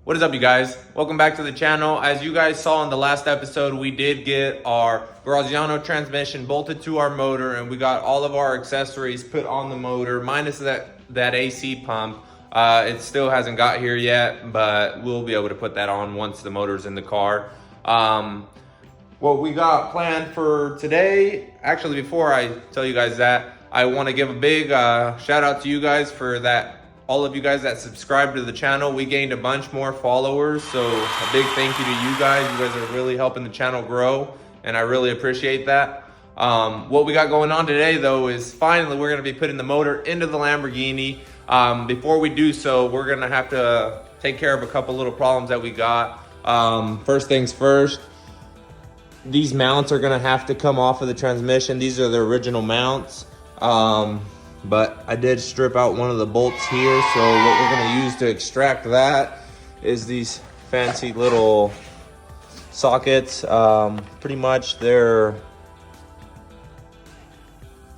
What is up, you guys? Welcome back to the channel. As you guys saw in the last episode, we did get our Graziano transmission bolted to our motor, and we got all of our accessories put on the motor, minus that AC pump. It still hasn't got here yet, but we'll be able to put that on once the motor's in the car. What we got planned for today, actually before I tell you guys that, I want to give a big shout out to you guys for that. All of you guys that subscribe to the channel. We gained a bunch more followers, so a big thank you to you guys. You guys are really helping the channel grow, and I really appreciate that. What we got going on today though is finally we're gonna be putting the motor into the Lamborghini. Before we do so, we're gonna have to take care of a couple little problems that we got. First things first, these mounts are gonna have to come off of the transmission. These are the original mounts. But I did strip out one of the bolts here, so what we're going to use to extract that is these fancy little sockets. Pretty much they're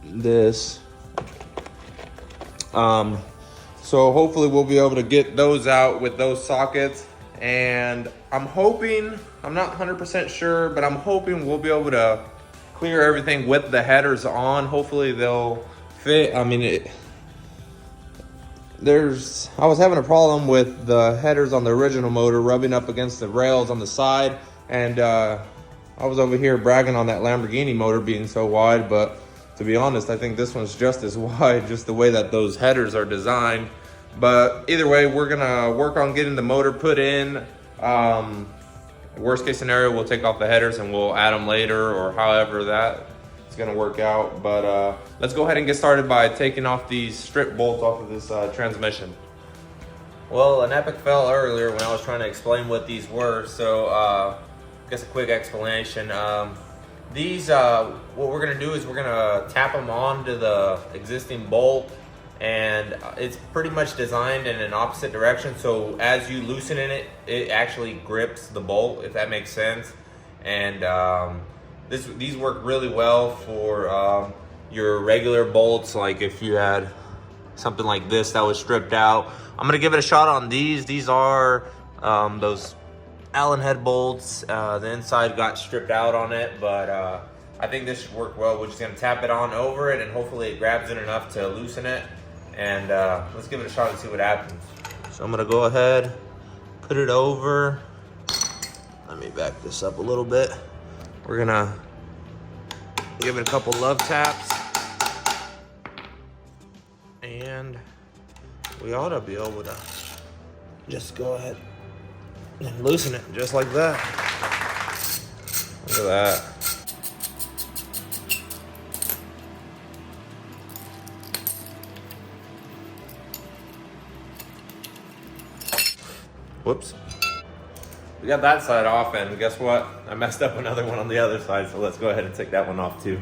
this. So hopefully we'll be able to get those out with those sockets, and I'm hoping, I'm not 100% sure, but I'm hoping we'll be able to clear everything with the headers on. Hopefully they'll fit. I mean, I was having a problem with the headers on the original motor rubbing up against the rails on the side, and I was over here bragging on that Lamborghini motor being so wide, but to be honest, I think this one's just as wide, just the way that those headers are designed. But either way, we're gonna work on getting the motor put in. Worst case scenario, we'll take off the headers and we'll add them later, or however that it's gonna work out. But let's go ahead and get started by taking off these strip bolts off of this transmission. Well, an epic fell earlier when I was trying to explain what these were, so I guess a quick explanation. What we're gonna do is we're gonna tap them onto the existing bolt, and it's pretty much designed in an opposite direction, so as you loosen it, it actually grips the bolt, if that makes sense. And these work really well for your regular bolts, like if you had something like this that was stripped out. I'm gonna give it a shot on these. These are those Allen head bolts. The inside got stripped out on it, but I think this should work well. We're just gonna tap it on over it, and hopefully it grabs it enough to loosen it. And let's give it a shot and see what happens. So I'm gonna go ahead, put it over. Let me back this up a little bit. We're gonna give it a couple love taps, and we ought to be able to just go ahead and loosen it just like that. Look at that. Whoops. We got that side off, and guess what? I messed up another one on the other side, so let's go ahead and take that one off too.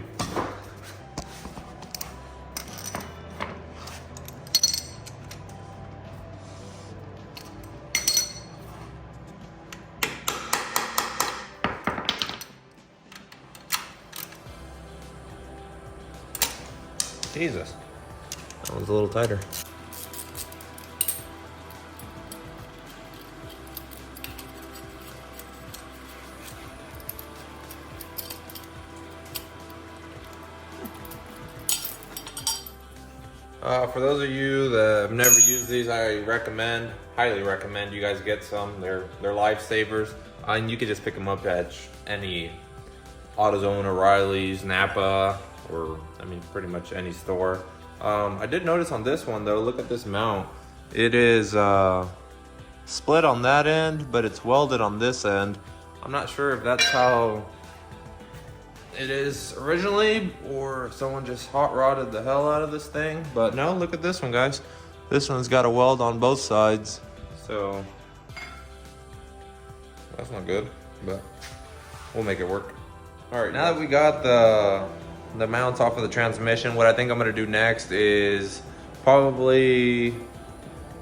Jesus, that one's a little tighter. For those of you that have never used these, I highly recommend you guys get some. They're lifesavers, and you can just pick them up at any AutoZone, O'Reilly's, Napa, or I mean pretty much any store. I did notice on this one though, look at this mount. It is split on that end, but it's welded on this end. I'm not sure if that's how it is originally, or if someone just hot rodded the hell out of this thing. But no, look at this one, guys. This one's got a weld on both sides, so that's not good, but we'll make it work. All right, now that we got the mounts off of the transmission, what I think I'm gonna do next is probably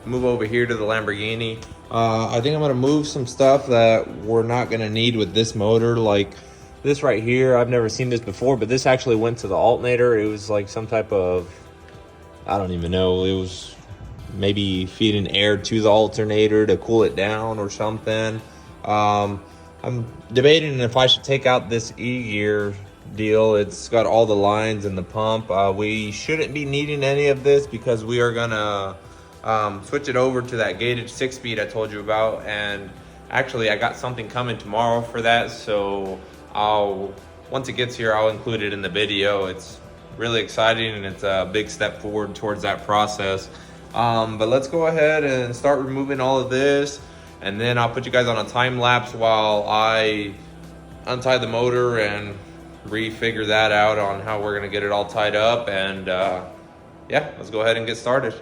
move over here to the Lamborghini. I think I'm gonna move some stuff that we're not gonna need with this motor, like this right here. I've never seen this before, but this actually went to the alternator. It was like some type of, I don't even know, it was maybe feeding air to the alternator to cool it down or something. I'm debating if I should take out this E-gear deal. It's got all the lines and the pump. We shouldn't be needing any of this because we are gonna switch it over to that gated 6-speed I told you about. And actually I got something coming tomorrow for that, so once it gets here, I'll include it in the video. It's really exciting and it's a big step forward towards that process. But let's go ahead and start removing all of this, and then I'll put you guys on a time lapse while I untie the motor and refigure that out on how we're gonna get it all tied up. And yeah, let's go ahead and get started.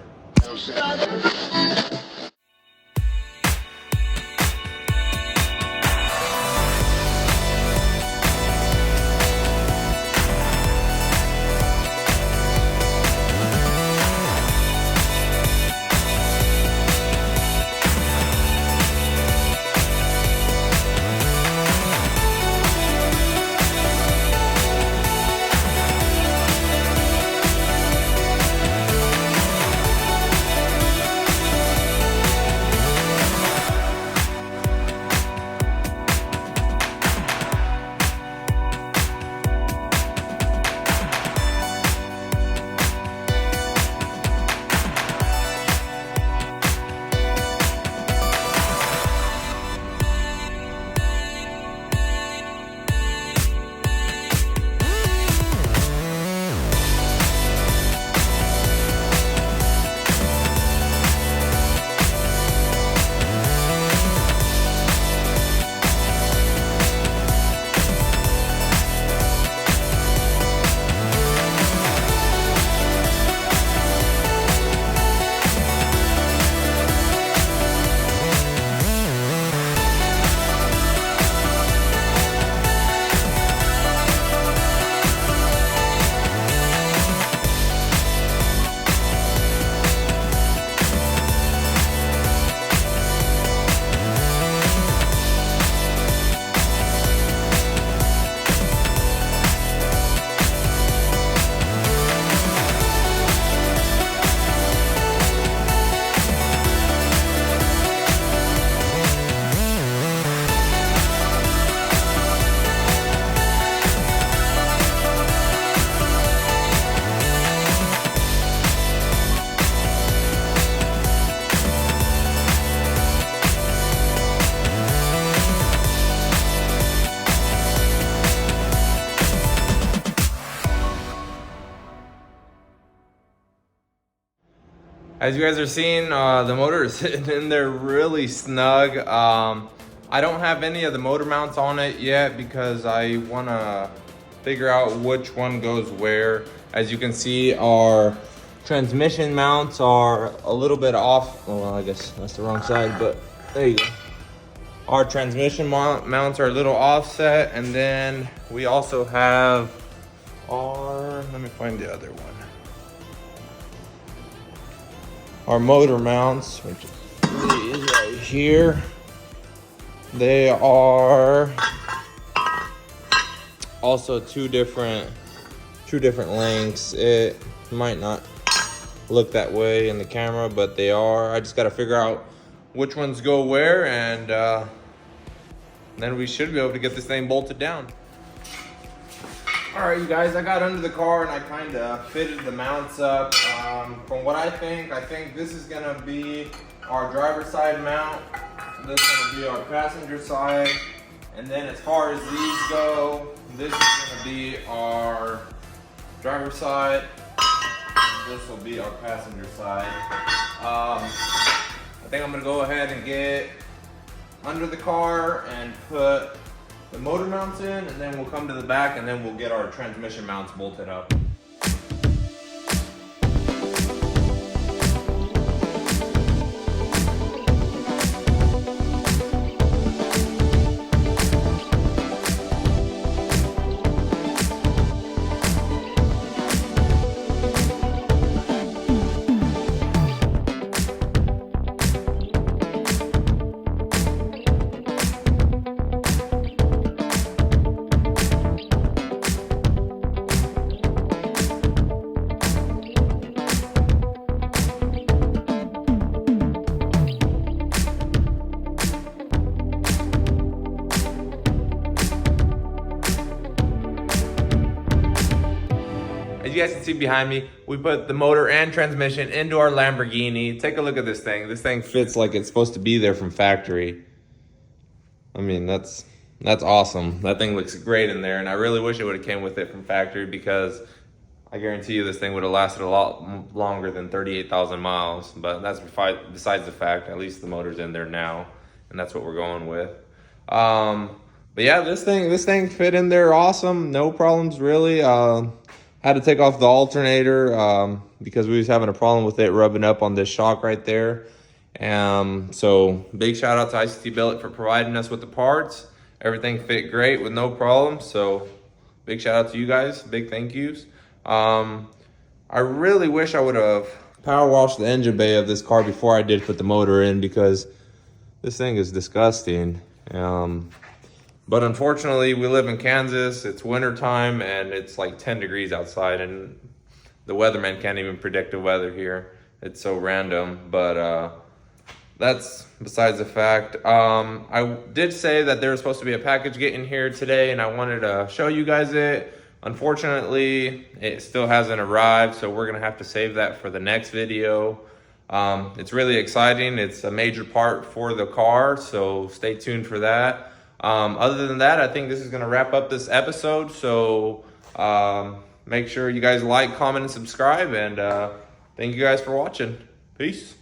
As you guys are seeing, the motor is sitting in there really snug. I don't have any of the motor mounts on it yet because I want to figure out which one goes where. As you can see, our transmission mounts are a little bit off. Well, I guess that's the wrong side, but there you go. Our transmission mounts are a little offset, and then we also have our, let me find the other one. Our motor mounts, which is right here. They are also two different lengths. It might not look that way in the camera, but they are. I just got to figure out which ones go where, and then we should be able to get this thing bolted down. All right, you guys, I got under the car and I kind of fitted the mounts up. From what I think this is gonna be our driver's side mount. This is gonna be our passenger side. And then as far as these go, this is gonna be our driver's side. And this will be our passenger side. I think I'm gonna go ahead and get under the car and put the motor mounts in, and then we'll come to the back and then we'll get our transmission mounts bolted up. as you guys can see behind me, we put the motor and transmission into our Lamborghini. Take a look at this thing. This thing fits like it's supposed to be there from factory. I mean, that's awesome. That thing looks great in there, and I really wish it would have came with it from factory, because I guarantee you this thing would have lasted a lot longer than 38,000 miles. But that's besides the fact. At least the motor's in there now, and that's what we're going with. But yeah, this thing fit in there awesome. No problems really. Had to take off the alternator because we was having a problem with it rubbing up on this shock right there. So big shout out to ICT Billet for providing us with the parts. Everything fit great with no problems. So big shout out to you guys. Big thank yous. I really wish I would have power washed the engine bay of this car before I did put the motor in, because this thing is disgusting. But unfortunately, we live in Kansas. It's winter time and it's like 10 degrees outside, and the weatherman can't even predict the weather here. It's so random, but that's besides the fact. I did say that there was supposed to be a package getting here today, and I wanted to show you guys it. Unfortunately, it still hasn't arrived, so we're gonna have to save that for the next video. It's really exciting. It's a major part for the car, so stay tuned for that. Other than that, I think this is going to wrap up this episode. So make sure you guys like, comment, and subscribe. And thank you guys for watching. Peace.